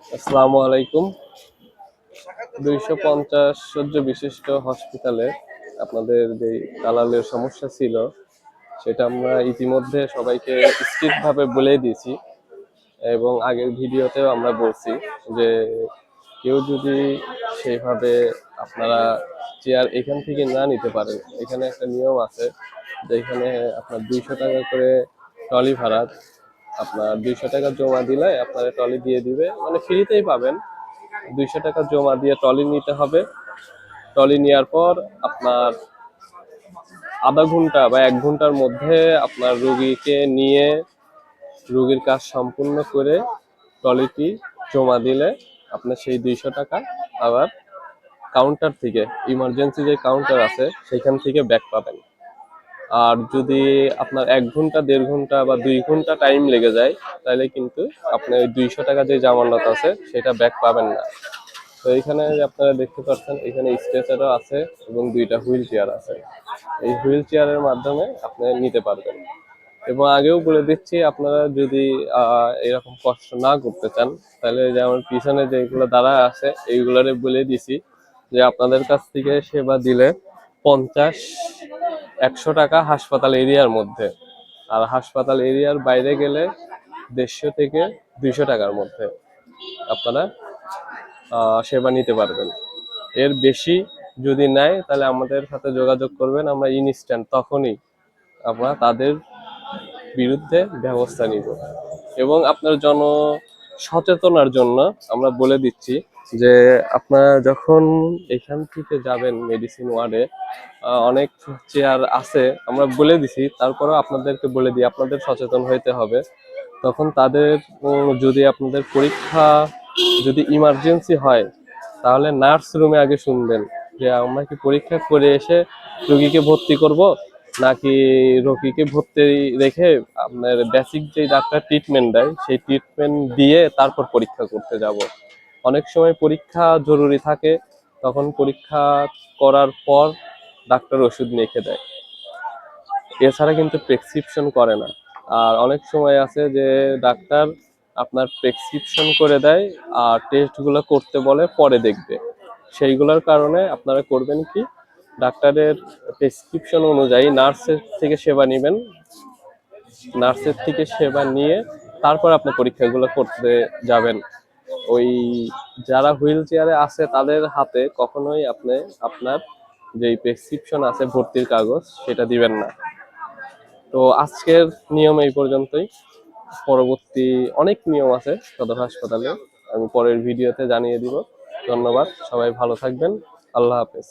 আসসালামু আলাইকুম। 250 শয্যা বিশিষ্ট হসপিটালে আপনাদের যে দালালের সমস্যা ছিল সেটা আমরা ইতিমধ্যে সবাইকে স্ট্রিক্টভাবে বলে দিয়েছি এবং আগের ভিডিওতেও আমরা বলছি যে কেউ যদি সেইভাবে আপনারা চেয়ার এখান থেকে না নিতে পারেন, এখানে একটা নিয়ম আছে যে এখানে আপনার 200 টাকা করে ট্রলি ভাড়া, আপনার 200 টাকা জমা দিলে আপনারা ট্রলি দিয়ে দিবে, মানে ফ্রিতেই পাবেন। 200 টাকা জমা দিয়ে ট্রলি নিতে হবে। ট্রলি নেওয়ার পর আপনার আধা ঘন্টা বা 1 ঘন্টার মধ্যে আপনার রোগীকে নিয়ে রোগীর কাজ সম্পূর্ণ করে ট্রলিটি জমা দিলে আপনার সেই 200 টাকা আবার কাউন্টার থেকে, ইমার্জেন্সি যে কাউন্টার আছে সেখান থেকে ব্যাক পাবেন। আর যদি আপনার 1 ঘন্টা 1.5 ঘন্টা বা 2 ঘন্টা টাইম লেগে যায় তাহলে কিন্তু আপনার ওই 200 টাকা যে জামানত আছে সেটা ব্যাক পাবেন না। তো এখানে যে আপনারা দেখতে পাচ্ছেন এখানে স্ট্রেচারও আছে এবং 2টা হুইল চেয়ার আছে। এই হুইল চেয়ারের মাধ্যমে আপনি নিতে পারবেন। এবং আগেও বলে দিচ্ছি, আপনারা যদি এরকম কষ্ট না করতে চান তাহলে যেমন পিছনে যেগুলো দাঁড়া আছে এইগুলোরে বলে দিছি যে আপনাদের কাছ থেকে সেবা দিলে 50-100 টাকা হাসপাতাল এরিয়ার মধ্যে, আর হাসপাতাল এরিয়ার বাইরে গেলে 150 থেকে 200 টাকার মধ্যে আপনারা সেবা নিতে পারবেন। এর বেশি যদি নেয় তাহলে আমাদের সাথে যোগাযোগ করবেন, আমরা ইনস্ট্যান্ট তখনই আমরা তাদের বিরুদ্ধে ব্যবস্থা নিব। এবং আপনার সচেতনার জন্য আমরা বলে দিচ্ছি যে আপনারা যখন এখান থেকে যাবেন মেডিসিন ওয়ার্ডে, অনেক চেয়ার আছে আমরা বলে দিছি, তারপরেও আপনাদেরকে বলে দিই আপনাদের সচেতন হইতে হবে। তখন তাদের যদি আপনাদের পরীক্ষা যদি ইমার্জেন্সি হয় তাহলে নার্স রুমে আগে শুনবেন যে আমরা কি পরীক্ষা করে এসে রোগীকে ভর্তি করব নাকি রোগীকে ভর্তি রেখে আপনার বেসিক যে ডাক্তার ট্রিটমেন্ট দেয় সেই ট্রিটমেন্ট দিয়ে তারপর পরীক্ষা করতে যাব। অনেক সময় পরীক্ষা জরুরি থাকে, তখন পরীক্ষা করার পর ডাক্তার ওষুধ লিখে দেয়, এছাড়া কিন্তু প্রেসক্রিপশন করে না। আর অনেক সময় আছে যে ডাক্তার আপনার প্রেসক্রিপশন করে দেয় আর টেস্টগুলো করতে বলে পরে দেখবে। সেইগুলোর কারণে আপনারা করবেন কি, ডাক্তারের প্রেসক্রিপশন অনুযায়ী নার্সের থেকে সেবা নেবেন, নার্সের থেকে সেবা নিয়ে তারপর আপনি পরীক্ষাগুলো করতে যাবেন। ওই যারা হুইল চেয়ারে আছে তাদের হাতে কখনোই আপনি আপনার যেই প্রেসক্রিপশন আছে ভর্তির কাগজ সেটা দিবেন না। তো আজকের নিয়ম এই পর্যন্তই। পরবর্তী অনেক নিয়ম আছে সদর হাসপাতালে, আমি পরের ভিডিওতে জানিয়ে দিব। ধন্যবাদ, সবাই ভালো থাকবেন। আল্লাহ হাফেজ।